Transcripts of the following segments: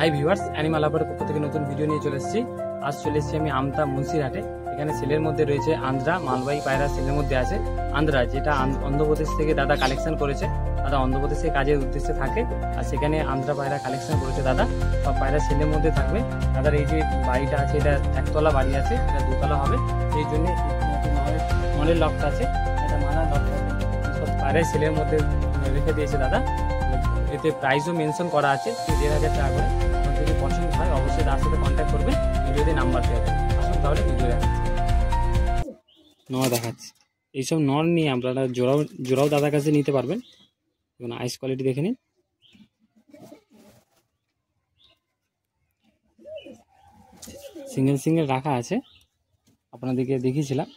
Hi viewers, animal লাভারের পক্ষ থেকে নতুন ভিডিও নিয়ে চলে এসেছি। আজ চলে এসেছি আমি আমতা মুন্সিরহাটে। এখানে সেলের মধ্যে রয়েছে আন্ধ্রা মালবাহী পায়রা। সেলের মধ্যে আছে আন্ধ্রা, যেটা অন্ধ্রপ্রদেশ থেকে দাদা কালেকশন করেছে। দাদা অন্ধ্রপ্রদেশে কাজের উদ্দেশ্যে থাকে, আর সেখানে আন্ধ্রা পায়রা কালেকশন করেছে দাদা। সব পায়রা সেলের মধ্যে থাকবে। দাদার এই যে বাড়িটা আছে, এটা একতলা বাড়ি আছে, এটা দুতলা হবে। সেই জন্য মলের লকটা আছে, এটা মালা লকটা আছে। সব পায়রা সেলের মধ্যে রেখে দিয়েছে দাদা। এতে প্রাইসও মেনশন করা আছে 1,500 টাকা করে। যদি পছন্দ হয় অবশ্যই তার সাথে কন্ট্যাক্ট করবেন, ভিডিওতে নাম্বার দেওয়া হবে। আসুন তাহলে ভিডিও দেখাচ্ছি। নর দেখাচ্ছি। এইসব নর নিয়ে আপনারা জোড়াও দাদার কাছে নিতে পারবেন। এবং আইস কোয়ালিটি দেখে নিন। সিঙ্গেল রাখা আছে, আপনাদেরকে দেখিয়েছিলাম।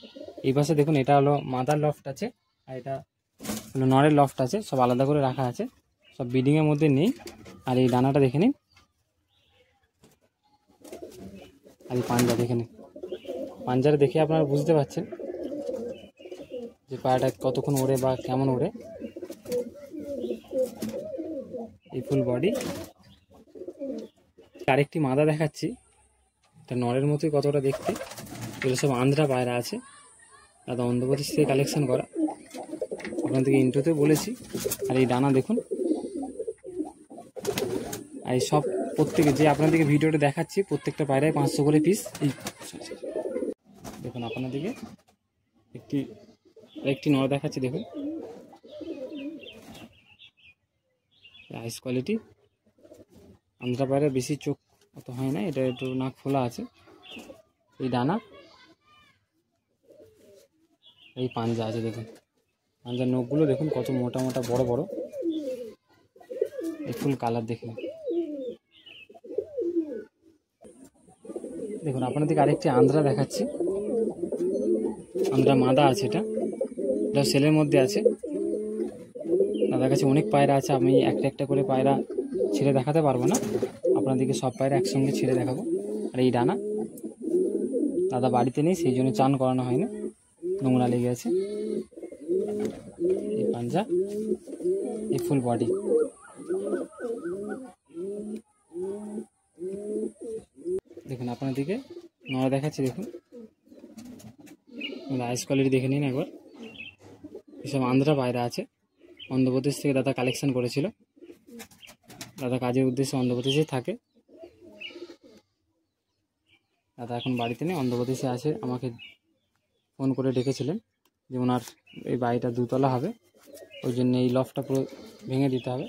এই পাশে দেখুন, এটা হলো মাদার লফট আছে, আর এটা হলো নরের লফট আছে। সব আলাদা করে রাখা আছে, সব ব্রিডিংয়ের মধ্যে নেই। আর এই ডানাটা দেখে নিন, আর এই পাঞ্জা দেখে নিন। পাঞ্জাটা দেখে আপনারা বুঝতে পারছেন যে পায়রাটা কতক্ষণ ওড়ে বা কেমন ওড়ে। এই ফুল বডি। আরেকটি মাদা দেখাচ্ছি, এটা নরের মতোই কতটা দেখতে। এগুলো সব আন্ধ্রা পায়রা আছে, দাদা অন্ধ্রপ্রদেশ থেকে কালেকশন করা। আপনাদেরকে ইন্ট্রোতে বলেছি। আর এই ডানা দেখুন। আর এই সব প্রত্যেকে যে আপনাদেরকে ভিডিওটা দেখাচ্ছি, প্রত্যেকটা পায়রায় 500 করে পিস। এই দেখুন আপনাদেরকে একটি নর দেখাচ্ছি, দেখুন আইস কোয়ালিটি। আন্ধ্রা পায়রা বেশি চোখ অত হয় না, এটা একটু নাক খোলা আছে। এই ডানা, এই পাঞ্জা আছে দেখুন। পাঞ্জার নখগুলো দেখুন কত মোটা মোটা বড় বড়। এই ফুল কালার দেখুন। দেখুন আপনাদেরকে আরেকটি আন্ধ্রা দেখাচ্ছি। আন্ধ্রা মাদা আছে, এটা সেলের মধ্যে আছে। দাদার কাছে অনেক পায়রা আছে, আমি একটা করে পায়রা ছেড়ে দেখাতে পারবো না। আপনাদেরকে সব পায়রা একসঙ্গে ছেড়ে দেখাবো। আর এই ডানা, দাদা বাড়িতে নেই, সেই জন্য চান করানো হয় না, নোংরা লেগে আছে। এই পাঞ্জা, এই ফুল বডি। দেখুন আপনাদেরকে নড়া দেখাচ্ছি, দেখুন আইস কোয়ালিটি দেখে নিন একবার। এসব আন্ধ্রা পায়রা আছে, অন্ধ্রপ্রদেশ থেকে দাদা কালেকশন করেছিল। দাদা কাজের উদ্দেশ্যে অন্ধ্রপ্রদেশে থাকে। দাদা এখন বাড়িতে নেই, অন্ধ্রপ্রদেশে আছে। আমাকে ফোন করে ডেকেছিলেন যে ওনার এই বাড়িটা দুতলা হবে, ওই জন্য এই লফটটা পুরো ভেঙে দিতে হবে।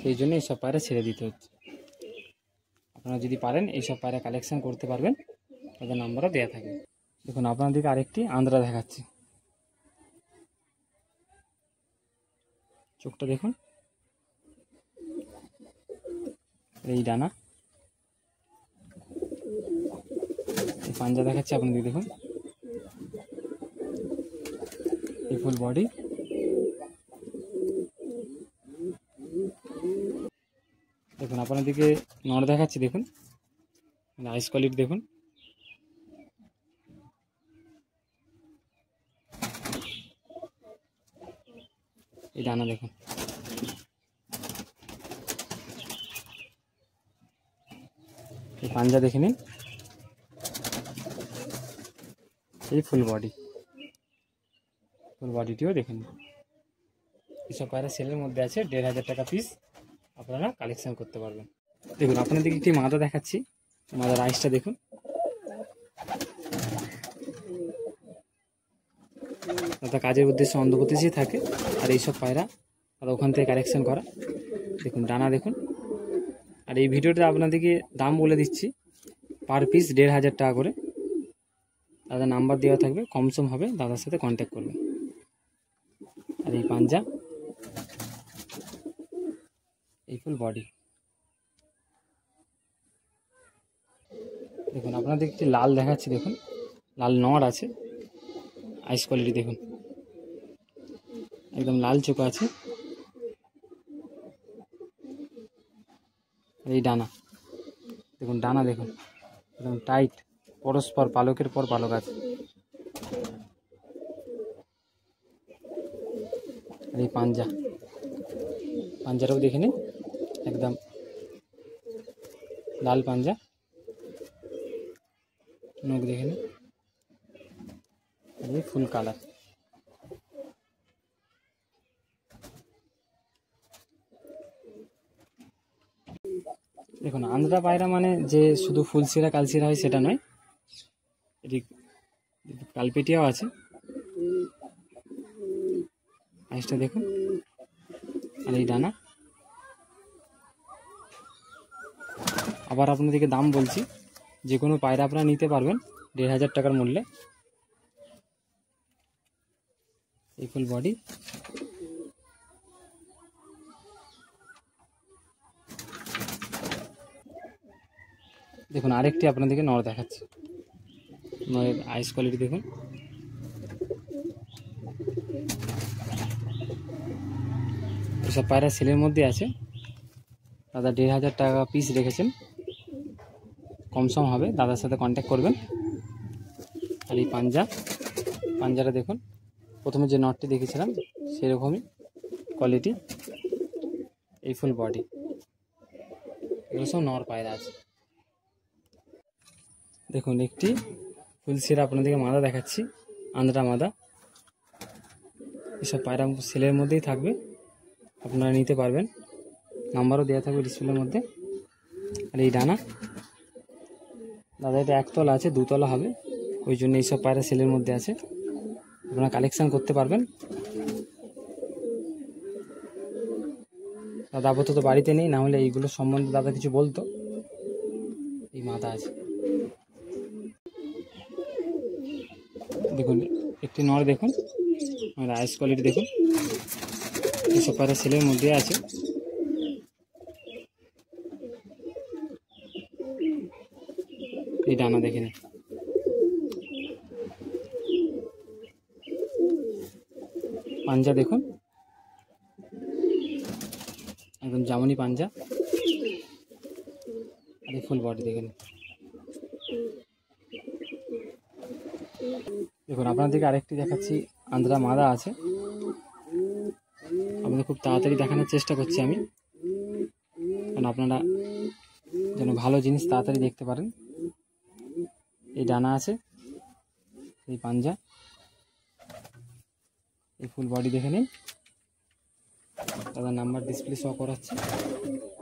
সেই জন্য এইসব পায়রা ছেড়ে দিতে হচ্ছে। আপনারা যদি পারেন এইসব পায়রা কালেকশন করতে পারবেন, তাদের নাম্বারও দেওয়া থাকবে। দেখুন আপনাদেরকে আরেকটি আন্ধ্রা দেখাচ্ছি। চোখটা দেখুন, এই ডানা, এই পাঞ্জা দেখাচ্ছি আপনাদের দেখুন। এই ফুল বডি। দেখুন আপনাদেরকে নর দেখাচ্ছি, দেখুন আইস কোয়ালিটি দেখুন। এই ডানা দেখুন। এই পাঞ্জা দেখে নিন। এই ফুল বডিটিও দেখে নিন। এইসব পায়রা সেলের মধ্যে আছে, 1,500 টাকা পিস। আপনারা কালেকশন করতে পারবেন। দেখুন আপনাদেরকে একটি মাদা দেখাচ্ছি। মাদার আইসটা দেখুন। দাদা কাজের উদ্দেশ্যে অন্ধ্রপ্রদেশেই থাকে, আর এইসব পায়রা দাদা ওখান থেকে কালেকশন করা। দেখুন ডানা দেখুন। আর এই ভিডিওটা আপনাদেরকে দাম বলে দিচ্ছি, পার পিস 1,500 টাকা করে। দাদা নাম্বার দেওয়া থাকবে, কমসম হবে, দাদার সাথে কন্ট্যাক্ট করবেন। আর এই পাঞ্জা, এই ফুল বডি। দেখুন আপনাদের একটি লাল দেখাচ্ছি, দেখুন লাল নর আছে। আইস কোয়ালিটি দেখুন, একদম লাল চোখ আছে। এই ডানা দেখুন, ডানা দেখুন একদম টাইট, পরস্পর পালকের পর পালক আছে। আর এই পাঞ্জাটাও দেখে নিন, একদম লাল পাঞ্জা, নখ দেখে নিন, এই ফুল কালার। দেখুন আন্ধ্রা পায়রা মানে যে শুধু ফুলশিরা কালশিরা হয় সেটা নয়, এটি কালপেটিয়াও আছে। আইসটা দেখুন, আর এই ডানা। আবার আপনাদেরকে দাম বলছি, যে কোনো পায়রা আপনারা নিতে পারবেন 1500 টাকার মূল্যে। এই ফুল বডি, দেখুন আরেকটি আপনাদেরকে নর দেখাচ্ছি। নরের আইস কোয়ালিটি দেখুন, এসব পায়রা সেলের মধ্যে আছে। দাদা 1500 টাকা পিস রেখেছেন, কমসম হবে, দাদার সাথে কন্ট্যাক্ট করবেন। আর এই পাঞ্জাটা দেখুন, প্রথমে যে নটটি দেখেছিলাম সেরকমই কোয়ালিটি। এই ফুল বডি, এগুলো সব নর পায়রা আছে। দেখুন একটি ফুলশিরা আপনাদেরকে মাদা দেখাচ্ছি, আন্ধ্রা মাদা। এসব পায়রা সেলের মধ্যেই থাকবে, আপনারা নিতে পারবেন, নাম্বারও দেওয়া থাকবে ডিসপ্লের মধ্যে। আর এই ডানা, দাদা এটা একতলা আছে, দুতলা হবে, ওই জন্য এইসব পায়রা সেলের মধ্যে আছে, আপনারা কালেকশান করতে পারবেন। দাদা আপাতত বাড়িতে নেই, না হলে এইগুলো সম্বন্ধে দাদা কিছু বলতো। এই মাদা আছে, দেখুন একটি নর দেখুন, আর আইস কোয়ালিটি দেখুন, এইসব পায়রা সেলের মধ্যে আছে। এই ডানা দেখে নিন, পাঞ্জা দেখুন, একদম জামনি পাঞ্জা। আর ফুল বডি দেখে নিন। দেখুন আপনাদেরকে আরেকটি দেখাচ্ছি, আন্ধ্রা মাদা আছে। আপনাদের খুব তাড়াতাড়ি দেখানোর চেষ্টা করছি আমি, কারণ আপনারা যেন ভালো জিনিস তাড়াতাড়ি দেখতে পারেন। এই ডানা আছে, এই পাঞ্জা, এই ফুল বডি দেখে নিন। দাদার নাম্বার ডিসপ্লে শো করাচ্ছে,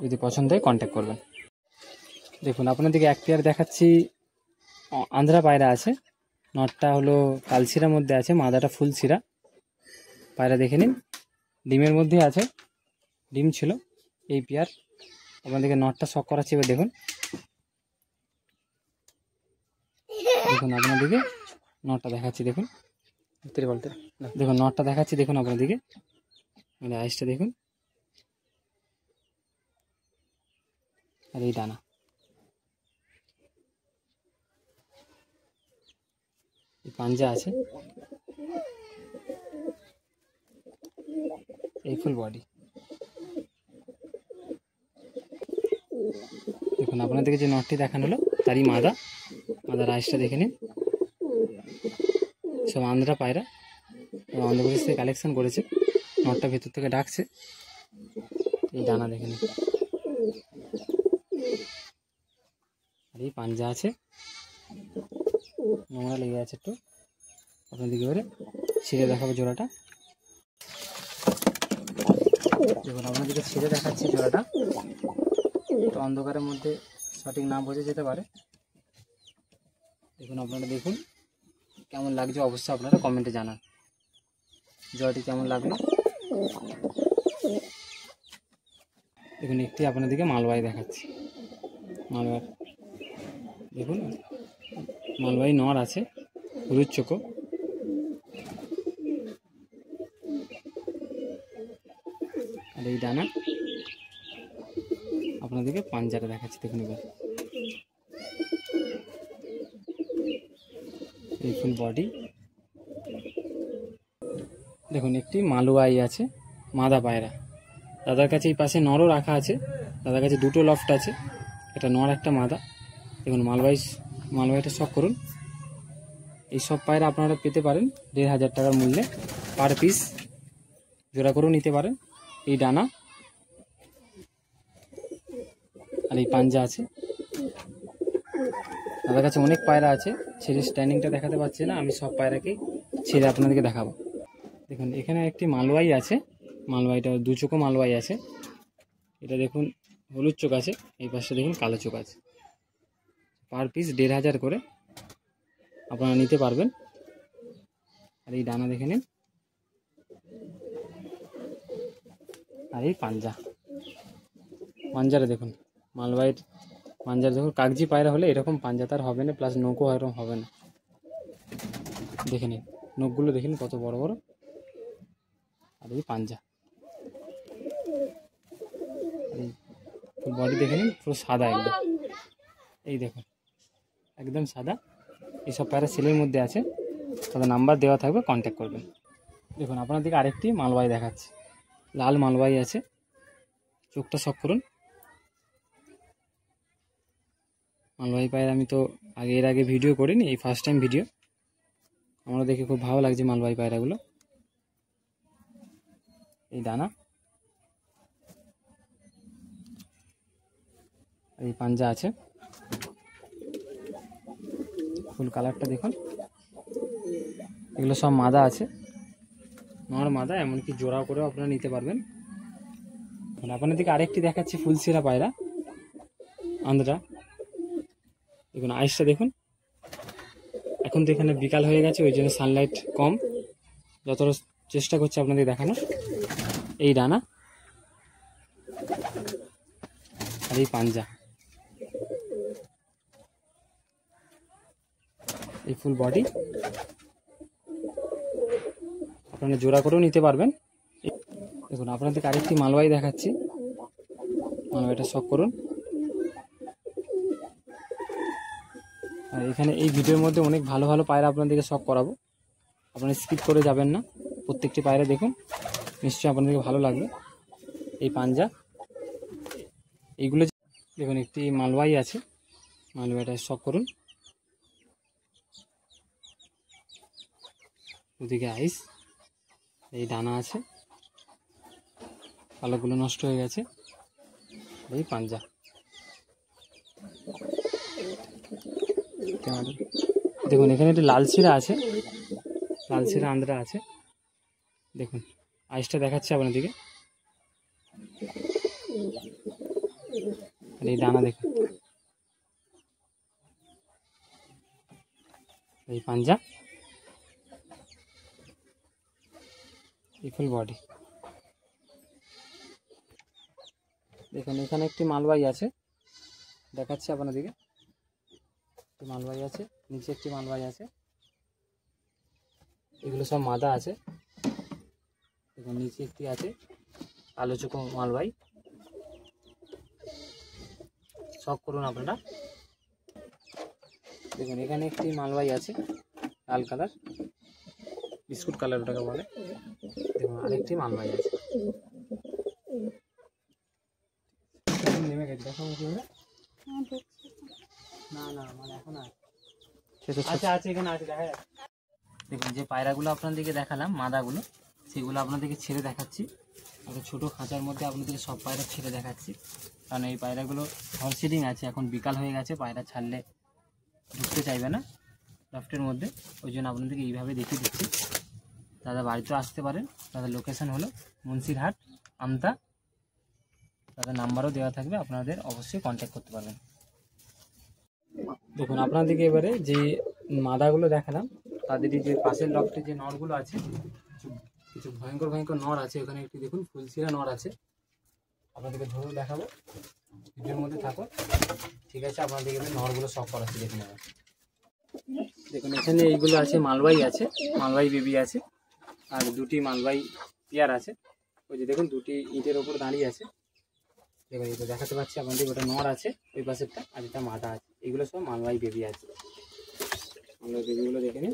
যদি পছন্দ হয় কন্ট্যাক্ট করবেন। দেখুন আপনাদেরকে এক পেয়ার দেখাচ্ছি, আন্ধ্রা পায়রা আছে। নটটা হলো কালশিরার মধ্যে আছে, মাদাটা ফুলশিরা। পায়রা দেখে নিন, ডিমের মধ্যে আছে, ডিম ছিল। এই পেয়ার আপনাদেরকে নটটা শক করাচ্ছি, এবার দেখুন। দেখুন আপনাদেরকে নটটা দেখাচ্ছি, দেখুন দেখুন নটটা দেখাচ্ছি, দেখুন আপনাদেরকে, মানে আইসটা দেখুন। আর এই ডানা, এই পাঞ্জা আছে, এই ফুল বডি। দেখুন আপনাদেরকে যে নটটি দেখানো হলো তারই মাদার আইসটা দেখে নিন। সব আন্ধ্রা পায়রা, অন্ধ্রপ্রদেশ থেকে কালেকশন করেছে। নটটা ভেতর থেকে ডাকছে, এই ডানা দেখে নিন। আর এই পাঞ্জা আছে, নোংরা লেগে আছে একটু, আপনাদেরকে এবারে ছিঁড়ে দেখাবো জোড়াটা। দেখুন আপনাদেরকে ছিঁড়ে দেখাচ্ছি জোড়াটা, তো অন্ধকারের মধ্যে সঠিক না বোঝা যেতে পারে। দেখুন আপনারা দেখুন কেমন লাগছে, অবশ্যই আপনারা কমেন্টে জানান জোড়াটি কেমন লাগলো। দেখুন একটি আপনাদেরকে মালবাহী দেখাচ্ছি, মালবাহী দেখুন, মালবাহী নর আছে, হলুদ চোখো। আর এই ডানা, আপনাদেরকে পাঞ্জাটা দেখাচ্ছি, দেখুন এবার। এই ফুল বডি দেখুন, একটি মালুয়াই আছে, মাদা পায়রা। দাদার কাছে এই পাশে নরও রাখা আছে, দাদার কাছে দুটো লফট আছে, এটা নর একটা মাদা। দেখুন মালবাহীটা শক করুন। এই সব পায়রা আপনারা পেতে পারেন 1500 টাকার মূল্যে পার পিস, জোড়া করেও নিতে পারেন। এই ডানা আর এই পাঞ্জা আছে, দাদার কাছে অনেক পায়রা আছে, ছেড়ে স্ট্যান্ডিংটা দেখাতে পারছি না, আমি সব পায়রাকেই ছেড়ে আপনাদেরকে দেখাবো। দেখুন এখানে একটি মালওয়াই আছে, মালওয়াইটা 2 চোখও মালওয়াই আছে। এটা দেখুন হলুদ চোখ আছে, এই পাশে দেখুন কালো চোখ আছে। পার পিস 1500 করে আপনারা নিতে পারবেন। আর এই ডানা দেখে নিন, আর এই পাঞ্জারা দেখুন, মালওয়াইয়ের পাঞ্জার দেখুন, কাগজি পায়রা হলে এরকম পাঞ্জা তার হবে না, প্লাস নৌকো এরকম হবে না। দেখে নিন নখগুলো, দেখে নিন কত বড় বড়। আর এই পাঞ্জা, বডি দেখে নিন পুরো সাদা একদম, এই দেখুন একদম সাদা। এইসব পায়রা সেলের মধ্যে আছে, তাদের নাম্বার দেওয়া থাকবে, কন্ট্যাক্ট করবেন। দেখুন আপনাদেরকে আরেকটি মালওয়াই দেখাচ্ছি, লাল মালওয়াই আছে, চোখটা শখ করুন। মালওয়াই পায়রা আমি তো এর আগে ভিডিও করিনি, এই ফার্স্ট টাইম ভিডিও। আমরা দেখে খুব ভালো লাগছে মালওয়াই পায়রাগুলো। এই ডানা, এই পাঞ্জা আছে, ফুল কালারটা দেখুন। এগুলো সব মাদা আছে, নর মাদা, এমনকি জোড়া করেও আপনারা নিতে পারবেন। আপনাদেরকে আরেকটি দেখাচ্ছি ফুলসিরা পায়রা, আন্দ্রা। দেখুন আইসটা দেখুন, এখন তো এখানে বিকাল হয়ে গেছে, ওই জন্য সানলাইট কম, যতটা চেষ্টা করছি আপনাদের দেখানোর। এই ডানা, আর এই পাঞ্জা, এই ফুল বডি, আপনারা জোড়া করেও নিতে পারবেন। দেখুন আপনাদেরকে আরেকটি মালওয়াই দেখাচ্ছি, মালওয়াইটা শখ করুন। আর এখানে এই ভিডিওর মধ্যে অনেক ভালো ভালো পায়রা আপনাদেরকে শখ করাবো, আপনারা স্কিপ করে যাবেন না। প্রত্যেকটি পায়রা দেখুন, নিশ্চয়ই আপনাদেরকে ভালো লাগবে। এই পাঞ্জা, এইগুলো দেখুন একটি মালওয়াই আছে, মালওয়াইটা শখ করুন। ওদিকে আইস, এই ডানা আছে, পালকগুলো নষ্ট হয়ে গেছে। এই পাঞ্জা, দেখুন এখানে একটি লালশিরা আছে, লালশিরা আন্দ্রা আছে। দেখুন আইসটা দেখাচ্ছে আপনাদেরকে, আর এই ডানা দেখুন, এই পাঞ্জা, এই ফুল বডি। দেখুন এখানে একটি মালওয়াই আছে, দেখাচ্ছি আপনাদেরকে। মালওয়াই আছে, নিচে একটি মালওয়াই আছে, এগুলো সব মাদা আছে। দেখুন নিচে একটি আছে কালো চোখো মালওয়াই, শখ করুন আপনারা। দেখুন এখানে একটি মালওয়াই আছে, লাল কালার, বিস্কুট কালার ওটাকে বলে। দেখুন আরেকটি মালওয়াই আছে। নেমে গেছে, দেখো না না মানে এখন আছে এখানে আছে, দেখা যাচ্ছে। দেখুন যে পায়রাগুলো আপনাদেরকে দেখালাম মাদাগুলো, সেগুলো আপনাদেরকে ছেড়ে দেখাচ্ছি। একটা ছোটো খাঁচার মধ্যে আপনাদেরকে সব পায়রা ছেড়ে দেখাচ্ছি, কারণ এই পায়রাগুলো হলসিডিং আছে, এখন বিকাল হয়ে গেছে, পায়রা ছাড়লে ঢুকতে চাইবে না লফটের মধ্যে, ওই জন্য আপনাদেরকে এইভাবে দেখিয়ে দিচ্ছি। দাদা বাড়িতেও আসতে পারেন, তাদের লোকেশান হলো মুন্সিরহাট আমতা, তাদের নাম্বারও দেওয়া থাকবে, আপনাদের অবশ্যই কন্ট্যাক্ট করতে পারবেন। দেখুন আপনাদেরকে এবারে যে মাদাগুলো দেখালাম, তাদেরই যে পাশের লফটে যে নরগুলো আছে, কিছু ভয়ঙ্কর ভয়ঙ্কর নর আছে, ওখানে একটি দেখুন ফুলসিরা নর আছে, আপনাদেরকে ধরেও দেখাবো, ভিডিওর মধ্যে থাকো, ঠিক আছে? আপনাদেরকে এবার নরগুলো সব করাচ্ছি, দেখে নেবেন। দেখুন এখানে এইগুলো আছে, মালওয়াই আছে, মালওয়াই বেবি আছে, আর দুটি মালওয়াই পেয়ার আছে। ওই যে দেখুন দুটি ইটের ওপর দাঁড়িয়ে আছে, দেখুন এটা দেখাতে পাচ্ছি আপনাদের, ওটা নর আছে ওই পাশেরটা, আর এটা মাদা আছে, এগুলো সব মালওয়াই বেবি আছে। মালওয়াই বেবিগুলো দেখে নিন।